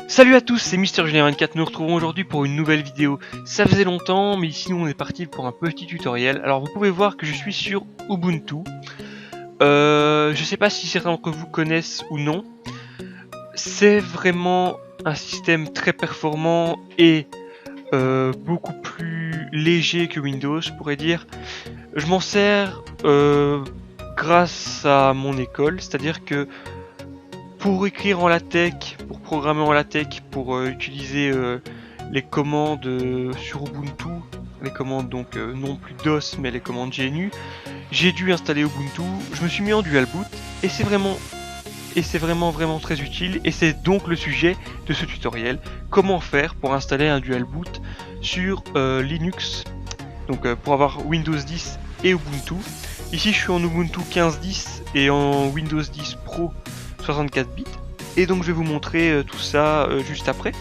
Salut à tous, c'est MrJulien24, nous nous retrouvons aujourd'hui pour une nouvelle vidéo. Ça faisait longtemps, mais ici on est parti pour un petit tutoriel. Alors vous pouvez voir que je suis sur Ubuntu. Je sais pas si certains d'entre vous connaissent ou non. C'est vraiment un système très performant et beaucoup plus léger que Windows, je pourrais dire. Je m'en sers grâce à mon école, c'est-à-dire que pour écrire en LaTeX, pour programmer en LaTeX, pour utiliser les commandes sur Ubuntu, les commandes donc non plus DOS mais les commandes GNU, j'ai dû installer Ubuntu, je me suis mis en dual boot et c'est vraiment très utile et c'est donc le sujet de ce tutoriel, comment faire pour installer un dual boot sur Linux, donc pour avoir Windows 10 et Ubuntu. Ici je suis en Ubuntu 15.10 et en Windows 10 Pro 64 bits et donc je vais vous montrer tout ça juste après.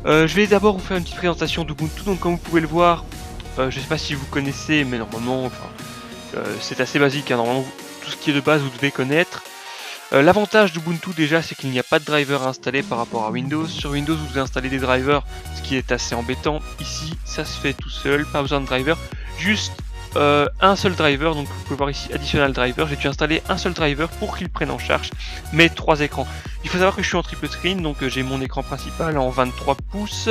Je vais d'abord vous faire une petite présentation d'Ubuntu. Donc comme vous pouvez le voir, je sais pas si vous connaissez, mais normalement c'est assez basique, hein. Normalement tout ce qui est de base vous devez connaître. L'avantage d'Ubuntu déjà, c'est qu'il n'y a pas de driver à installer par rapport à Windows. Sur Windows vous devez installer des drivers, ce qui est assez embêtant. Ici ça se fait tout seul, pas besoin de driver, juste un seul driver. Donc vous pouvez voir ici additional driver, j'ai dû installer un seul driver pour qu'il prenne en charge mes 3 écrans. Il faut savoir que je suis en triple screen, donc j'ai mon écran principal en 23 pouces,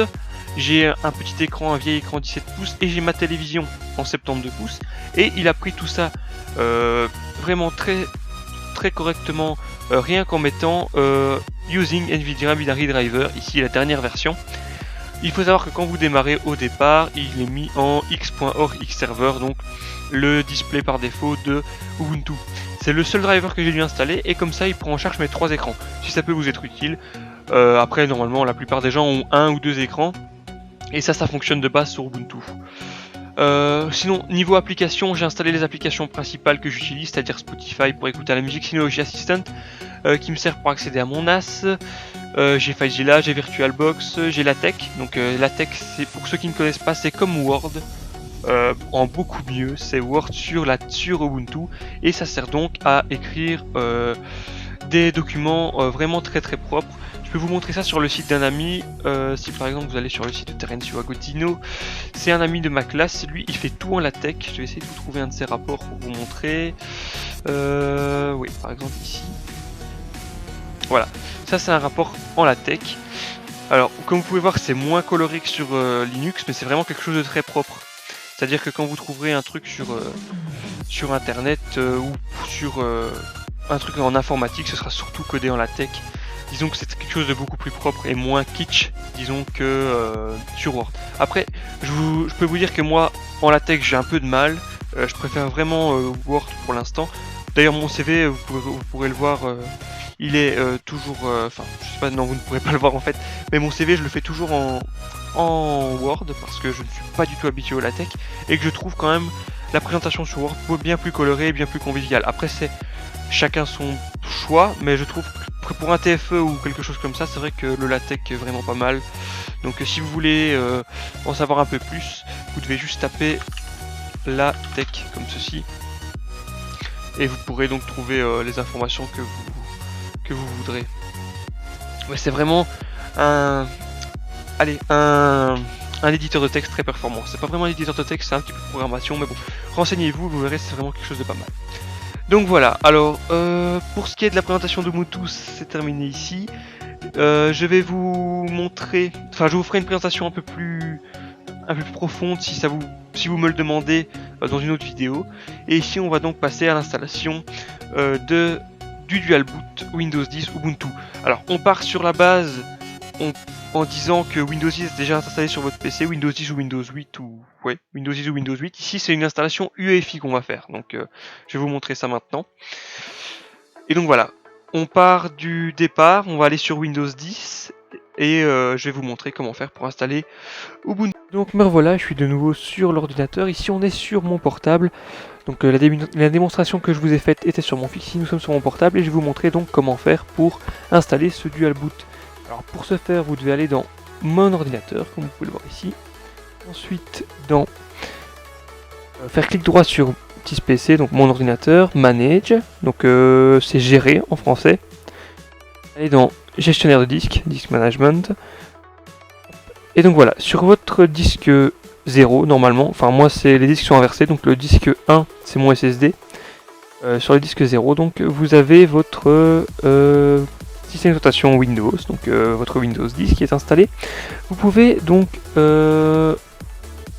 j'ai un petit écran, un vieil écran 17 pouces et j'ai ma télévision en 72 pouces et il a pris tout ça vraiment très correctement, rien qu'en mettant using NVIDIA Binary Driver, ici la dernière version. Il faut savoir que quand vous démarrez au départ, il est mis en x.org xserver, donc le display par défaut de Ubuntu. C'est le seul driver que j'ai dû installer et comme ça il prend en charge mes 3 écrans, si ça peut vous être utile. Après normalement la plupart des gens ont 1 ou 2 écrans et ça fonctionne de base sur Ubuntu. Sinon niveau application, j'ai installé les applications principales que j'utilise, c'est-à-dire Spotify pour écouter la musique, Synology Assistant qui me sert pour accéder à mon NAS. J'ai FileZilla, j'ai VirtualBox, j'ai LaTeX. Donc LaTeX, c'est, pour ceux qui ne connaissent pas, c'est comme Word en beaucoup mieux. C'est Word sur Ubuntu et ça sert donc à écrire des documents vraiment très propres. Je peux vous montrer ça sur le site d'un ami. Si par exemple vous allez sur le site de Terenzio Agostino, c'est un ami de ma classe. Lui, il fait tout en LaTeX. Je vais essayer de vous trouver un de ses rapports pour vous montrer. Oui, par exemple ici. Voilà, ça c'est un rapport en LaTeX. Alors, comme vous pouvez voir, c'est moins coloré que sur Linux, mais c'est vraiment quelque chose de très propre. C'est-à-dire que quand vous trouverez un truc sur internet ou sur un truc en informatique, ce sera surtout codé en LaTeX. Disons que c'est quelque chose de beaucoup plus propre et moins kitsch, disons, que sur Word. Après, je peux vous dire que moi, en LaTeX, j'ai un peu de mal. Je préfère vraiment Word pour l'instant. D'ailleurs, mon CV, vous pourrez le voir, il est toujours... Enfin, je sais pas, non, vous ne pourrez pas le voir en fait. Mais mon CV, je le fais toujours en Word parce que je ne suis pas du tout habitué au LaTeX et que je trouve quand même la présentation sur Word bien plus colorée et bien plus conviviale. Après, c'est chacun son choix, mais je trouve que pour un TFE ou quelque chose comme ça, c'est vrai que le LaTeX est vraiment pas mal. Donc si vous voulez en savoir un peu plus, vous devez juste taper LaTeX comme ceci et vous pourrez donc trouver les informations que vous voudrez. Ouais, c'est vraiment un éditeur de texte très performant. C'est pas vraiment un éditeur de texte, c'est un petit peu de programmation, mais bon, renseignez-vous, vous verrez, c'est vraiment quelque chose de pas mal. Donc voilà, alors pour ce qui est de la présentation d'Ubuntu, c'est terminé ici. Je vais vous montrer, enfin je vous ferai une présentation un peu plus profonde si vous me le demandez dans une autre vidéo. Et ici on va donc passer à l'installation du dual boot Windows 10 Ubuntu. Alors on part sur la base en disant que Windows 10 est déjà installé sur votre PC, Windows 10 ou Windows 8 ou Windows 10 ou Windows 8. Ici c'est une installation UEFI qu'on va faire, donc je vais vous montrer ça maintenant. Et donc voilà, on part du départ, on va aller sur Windows 10 et je vais vous montrer comment faire pour installer Ubuntu. Donc me revoilà, je suis de nouveau sur l'ordinateur. Ici on est sur mon portable. Donc la démonstration que je vous ai faite était sur mon fixe. Ici nous sommes sur mon portable et je vais vous montrer donc comment faire pour installer ce dual boot. Alors pour ce faire, vous devez aller dans mon ordinateur, comme vous pouvez le voir ici. Ensuite dans faire clic droit sur petit PC, donc mon ordinateur, manage, donc c'est gérer en français. allez dans gestionnaire de disque, disk management. Et donc voilà, sur votre disque 0 normalement, enfin moi les disques sont inversés, donc le disque 1 c'est mon SSD. Sur le disque 0, donc vous avez votre système d'exploitation Windows, donc votre Windows 10 qui est installé. Vous pouvez donc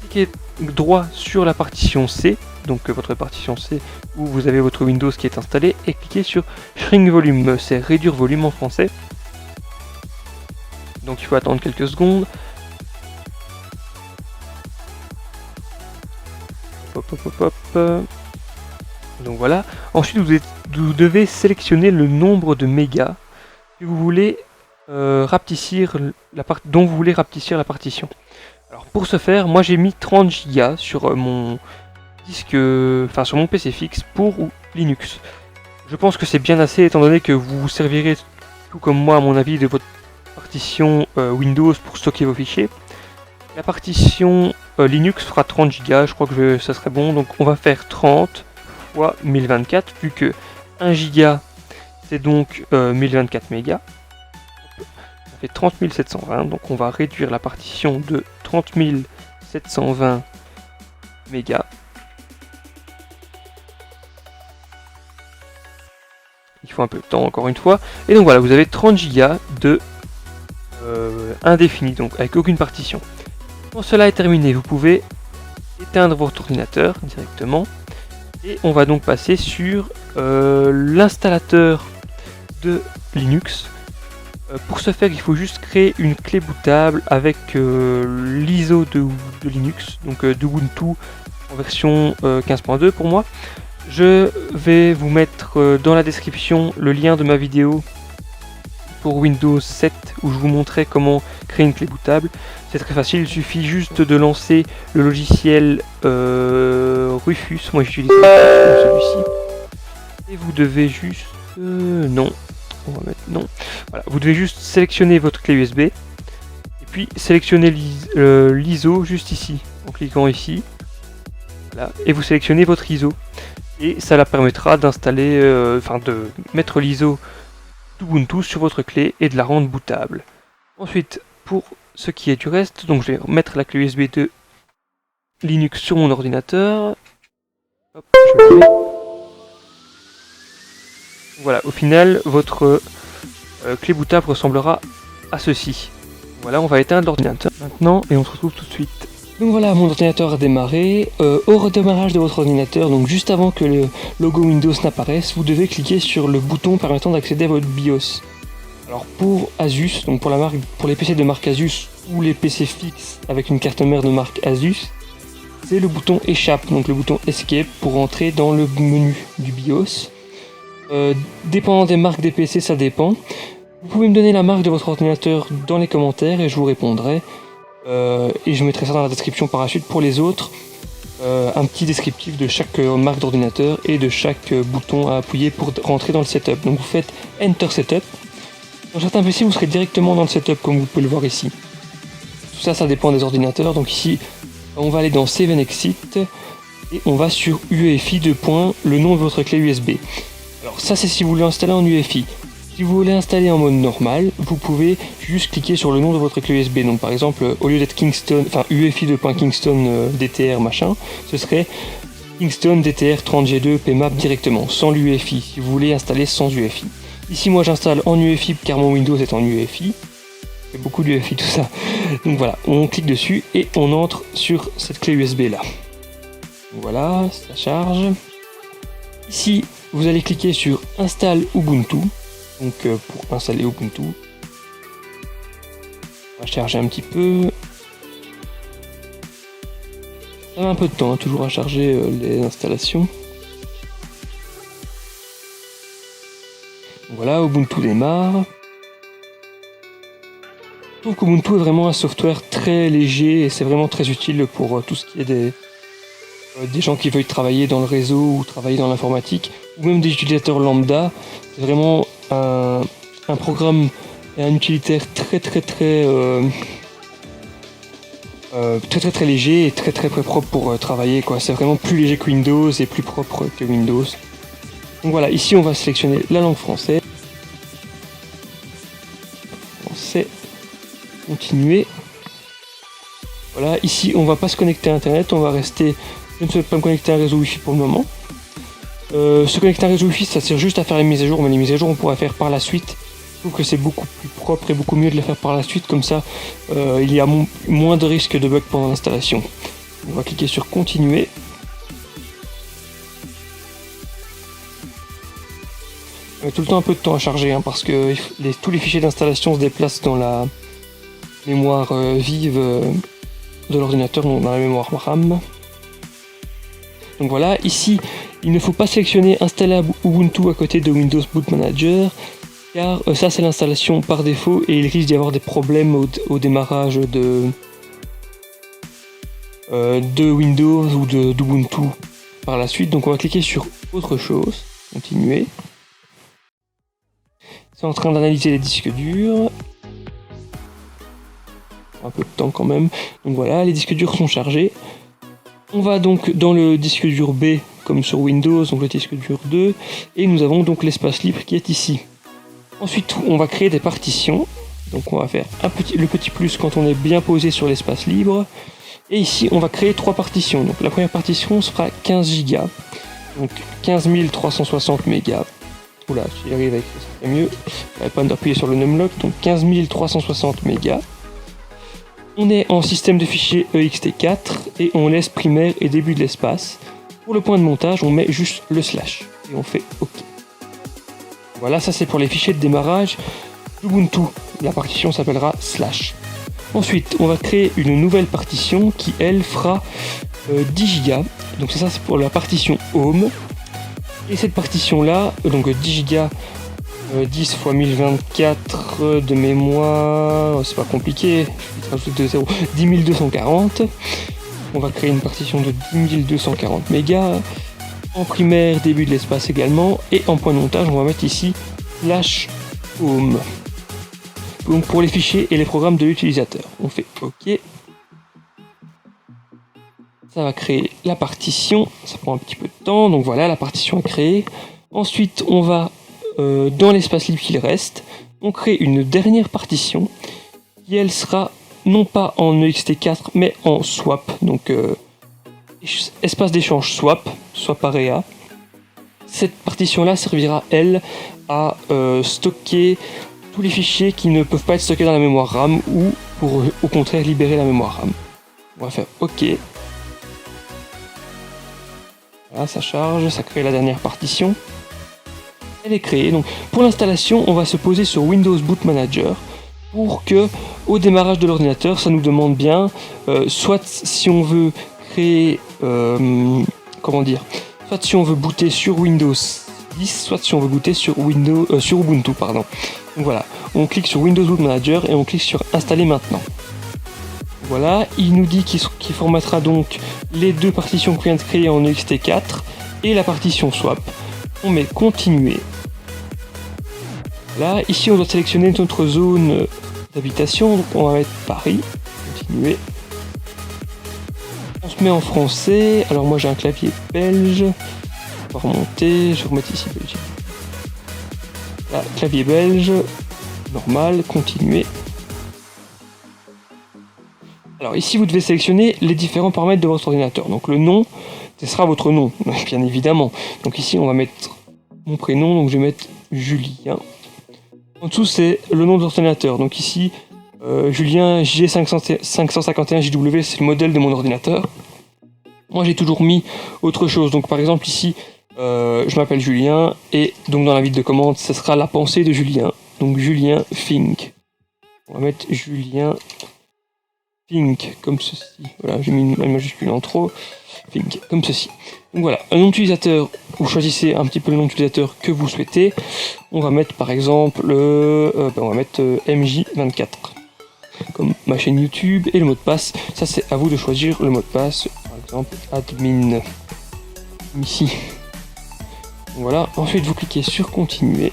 cliquer droit sur la partition C, donc votre partition C où vous avez votre Windows qui est installé, et cliquer sur Shrink Volume, c'est réduire volume en français. Donc il faut attendre quelques secondes. Hop, hop, hop, hop. Donc voilà. Ensuite, vous devez sélectionner le nombre de mégas que vous voulez rapetissir dont vous voulez rapetissir la partition. Alors pour ce faire, moi j'ai mis 30 Go sur mon disque, sur mon PC fixe pour Linux. Je pense que c'est bien assez, étant donné que vous servirez, tout comme moi à mon avis, de votre partition Windows pour stocker vos fichiers. La partition Linux fera 30 Go, je crois que ça serait bon, donc on va faire 30 fois 1024, vu que 1 Go c'est donc 1024 mégas. Ça fait 30 720, donc on va réduire la partition de 30 720 mégas. Il faut un peu de temps encore une fois. Et donc voilà, vous avez 30 Go de indéfini, donc avec aucune partition. Quand cela est terminé, vous pouvez éteindre votre ordinateur directement. Et on va donc passer sur l'installateur de Linux. Pour ce faire, il faut juste créer une clé bootable avec l'ISO de Linux, donc d'Ubuntu en version 15.2 pour moi. Je vais vous mettre dans la description le lien de ma vidéo pour Windows 7 où je vous montrais comment créer une clé bootable. C'est très facile, il suffit juste de lancer le logiciel Rufus, moi j'utilise celui-ci, et vous devez juste... non, on va mettre non. Voilà, vous devez juste sélectionner votre clé USB, et puis sélectionner l'ISO juste ici, en cliquant ici, voilà, et vous sélectionnez votre ISO, et ça la permettra d'installer, de mettre l'ISO d'Ubuntu sur votre clé et de la rendre bootable. Ensuite, pour ce qui est du reste, donc je vais mettre la clé USB de Linux sur mon ordinateur. Hop, je le mets. Voilà, au final, votre clé bootable ressemblera à ceci. Voilà, on va éteindre l'ordinateur maintenant et on se retrouve tout de suite. Donc voilà, mon ordinateur a démarré. Au redémarrage de votre ordinateur, donc juste avant que le logo Windows n'apparaisse, vous devez cliquer sur le bouton permettant d'accéder à votre BIOS. Alors pour Asus, donc pour les PC de marque Asus ou les PC fixes avec une carte mère de marque Asus, c'est le bouton échappe, donc le bouton Escape pour entrer dans le menu du BIOS. Dépendant des marques des PC, ça dépend. Vous pouvez me donner la marque de votre ordinateur dans les commentaires et je vous répondrai. Et je mettrai ça dans la description par la suite pour les autres. Un petit descriptif de chaque marque d'ordinateur et de chaque bouton à appuyer pour rentrer dans le setup. Donc vous faites Enter Setup. Dans certains PC, vous serez directement dans le setup comme vous pouvez le voir ici. Tout ça, ça dépend des ordinateurs. Donc ici, on va aller dans Save and Exit et on va sur UEFI le nom de votre clé USB. Alors ça, c'est si vous voulez l'installer en UEFI. Si vous voulez installer en mode normal, vous pouvez juste cliquer sur le nom de votre clé USB. Donc par exemple, au lieu d'être Kingston, UEFI2.Kingston DTR machin, ce serait Kingston DTR 30G2 PMAP directement, sans l'UEFI, si vous voulez installer sans UEFI. Ici, moi j'installe en UEFI car mon Windows est en UEFI. Il y a beaucoup d'UEFI tout ça. Donc voilà, on clique dessus et on entre sur cette clé USB là. Voilà, ça charge. Ici, vous allez cliquer sur Install Ubuntu. Donc pour installer Ubuntu, on va charger un petit peu. Ça met un peu de temps, toujours à charger les installations. Voilà, Ubuntu démarre. Donc Ubuntu est vraiment un software très léger et c'est vraiment très utile pour tout ce qui est des gens qui veulent travailler dans le réseau ou travailler dans l'informatique, ou même des utilisateurs lambda. C'est vraiment un programme et un utilitaire très léger et très propre pour travailler, quoi. C'est vraiment plus léger que Windows et plus propre que Windows. Donc voilà, ici on va sélectionner la langue française. français. Continuer. Voilà, ici on va pas se connecter à internet, on va rester. Je ne souhaite pas me connecter à un réseau Wi-Fi pour le moment. Se connecter à un réseau Wi-Fi, ça sert juste à faire les mises à jour, mais les mises à jour on pourra faire par la suite. Je trouve que c'est beaucoup plus propre et beaucoup mieux de les faire par la suite, comme ça il y a moins de risques de bugs pendant l'installation. On va cliquer sur continuer. On a tout le temps un peu de temps à charger parce que tous les fichiers d'installation se déplacent dans la mémoire vive de l'ordinateur, donc dans la mémoire RAM. Donc voilà, ici il ne faut pas sélectionner installer Ubuntu à côté de Windows Boot Manager, car ça c'est l'installation par défaut et il risque d'y avoir des problèmes au démarrage de Windows ou d'Ubuntu par la suite. Donc on va cliquer sur autre chose, continuer. C'est en train d'analyser les disques durs. Un peu de temps quand même. Donc voilà, les disques durs sont chargés. On va donc dans le disque dur B comme sur Windows, donc le disque dur 2, et nous avons donc l'espace libre qui est ici. Ensuite on va créer des partitions. Donc on va faire le petit plus quand on est bien posé sur l'espace libre. Et ici on va créer 3 partitions. Donc la première partition sera 15 Go. Donc 15 360 mégas. Oula, j'y arrive avec ça, c'est mieux. Il n'y avait pas d'appuyer sur le numlock, donc 15 360 mégas. On est en système de fichiers ext4 et on laisse primaire et début de l'espace. Pour le point de montage, on met juste le slash et on fait OK. Voilà, ça c'est pour les fichiers de démarrage d'Ubuntu. La partition s'appellera slash. Ensuite, on va créer une nouvelle partition qui, elle, fera 10 Go. Donc c'est pour la partition home. Et cette partition-là, donc 10 Go, 10 x 1024 de mémoire, c'est pas compliqué, je vais rajouter 2 0, 10 240. On va créer une partition de 10 240 mégas. En primaire, début de l'espace également. Et en point de montage, on va mettre ici slash home. Donc pour les fichiers et les programmes de l'utilisateur. On fait OK. Ça va créer la partition. Ça prend un petit peu de temps. Donc voilà, la partition est créée. Ensuite, on va dans l'espace libre qu'il reste, on crée une dernière partition qui elle sera non pas en ext4 mais en swap, donc espace d'échange swap area. Cette partition là servira elle à stocker tous les fichiers qui ne peuvent pas être stockés dans la mémoire RAM ou pour au contraire libérer la mémoire RAM. On va faire OK. Voilà, ça charge, ça crée la dernière partition. Elle est créée. Donc pour l'installation, on va se poser sur Windows Boot Manager pour que au démarrage de l'ordinateur, ça nous demande bien soit si on veut créer soit si on veut booter sur Windows 10, soit si on veut booter sur Ubuntu, pardon. Donc voilà, on clique sur Windows Boot Manager et on clique sur installer maintenant. Voilà, il nous dit qu'il formatera donc les 2 partitions qu'on vient de créer en ext4 et la partition swap. On met continuer. Là, ici on doit sélectionner notre zone d'habitation, donc on va mettre Paris, continuer. On se met en français, alors moi j'ai un clavier belge, on va remonter, je vais remettre ici Belgique. Là, clavier belge, normal, continuer. Alors ici vous devez sélectionner les différents paramètres de votre ordinateur, donc le nom, ce sera votre nom, bien évidemment. Donc ici on va mettre mon prénom, donc je vais mettre Julien. En dessous c'est le nom de l'ordinateur, donc ici Julien G551JW, c'est le modèle de mon ordinateur. Moi j'ai toujours mis autre chose, donc par exemple ici je m'appelle Julien, et donc dans la ville de commande ce sera la pensée de Julien, donc Julien Fink. On va mettre Julien Fink comme ceci, voilà, j'ai mis une majuscule en trop. Fink, comme ceci. Donc voilà, un nom d'utilisateur, vous choisissez un petit peu le nom d'utilisateur que vous souhaitez. On va mettre par exemple on va mettre MJ24 comme ma chaîne YouTube, et le mot de passe, ça c'est à vous de choisir le mot de passe, par exemple admin ici. Donc voilà, ensuite vous cliquez sur continuer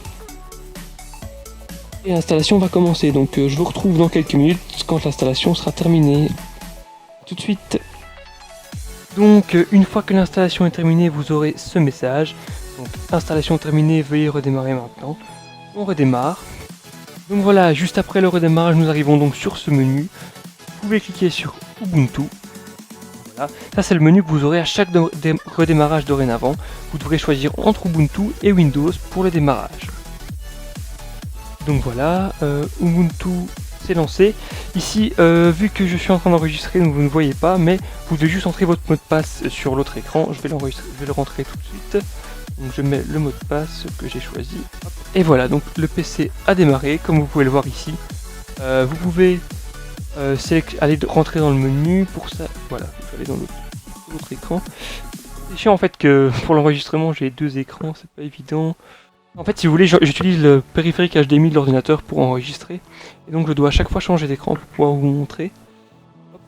et l'installation va commencer. Donc je vous retrouve dans quelques minutes quand l'installation sera terminée. Tout de suite. Donc une fois que l'installation est terminée, vous aurez ce message. Donc installation terminée, veuillez redémarrer maintenant. On redémarre. Donc voilà, juste après le redémarrage, nous arrivons donc sur ce menu. Vous pouvez cliquer sur Ubuntu. Voilà. Ça c'est le menu que vous aurez à chaque redémarrage dorénavant. Vous devrez choisir entre Ubuntu et Windows pour le démarrage. Donc voilà, Ubuntu c'est lancé. Ici, vu que je suis en train d'enregistrer, donc vous ne voyez pas, mais vous devez juste entrer votre mot de passe sur l'autre écran. Je vais le rentrer tout de suite. Donc je mets le mot de passe que j'ai choisi. Et voilà, donc le PC a démarré, comme vous pouvez le voir ici. Vous pouvez aller rentrer dans le menu. Pour ça, voilà, vous allez dans l'autre écran. C'est chiant en fait que pour l'enregistrement j'ai 2 écrans, c'est pas évident. En fait, si vous voulez, j'utilise le périphérique HDMI de l'ordinateur pour enregistrer. Et donc je dois à chaque fois changer d'écran pour pouvoir vous montrer. Hop.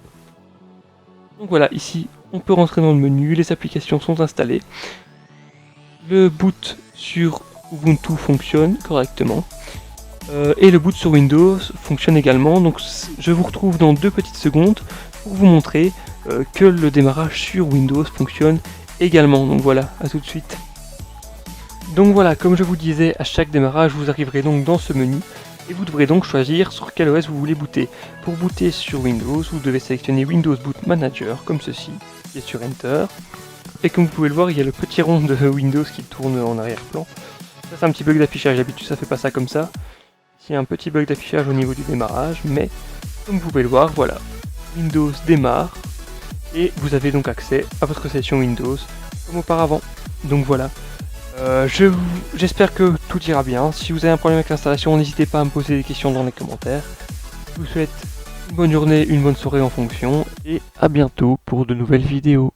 Donc voilà, ici on peut rentrer dans le menu, les applications sont installées. Le boot sur Ubuntu fonctionne correctement. Et le boot sur Windows fonctionne également. Donc je vous retrouve dans 2 petites secondes pour vous montrer que le démarrage sur Windows fonctionne également. Donc voilà, à tout de suite. Donc voilà, comme je vous disais, à chaque démarrage, vous arriverez donc dans ce menu et vous devrez donc choisir sur quel OS vous voulez booter. Pour booter sur Windows, vous devez sélectionner Windows Boot Manager, comme ceci, qui est sur Enter. Et comme vous pouvez le voir, il y a le petit rond de Windows qui tourne en arrière-plan. Ça c'est un petit bug d'affichage, d'habitude ça fait pas ça comme ça. Ici il y a un petit bug d'affichage au niveau du démarrage, mais comme vous pouvez le voir, voilà, Windows démarre et vous avez donc accès à votre session Windows comme auparavant. Donc voilà. J'espère que tout ira bien. Si vous avez un problème avec l'installation, n'hésitez pas à me poser des questions dans les commentaires. Je vous souhaite une bonne journée, une bonne soirée en fonction, et à bientôt pour de nouvelles vidéos.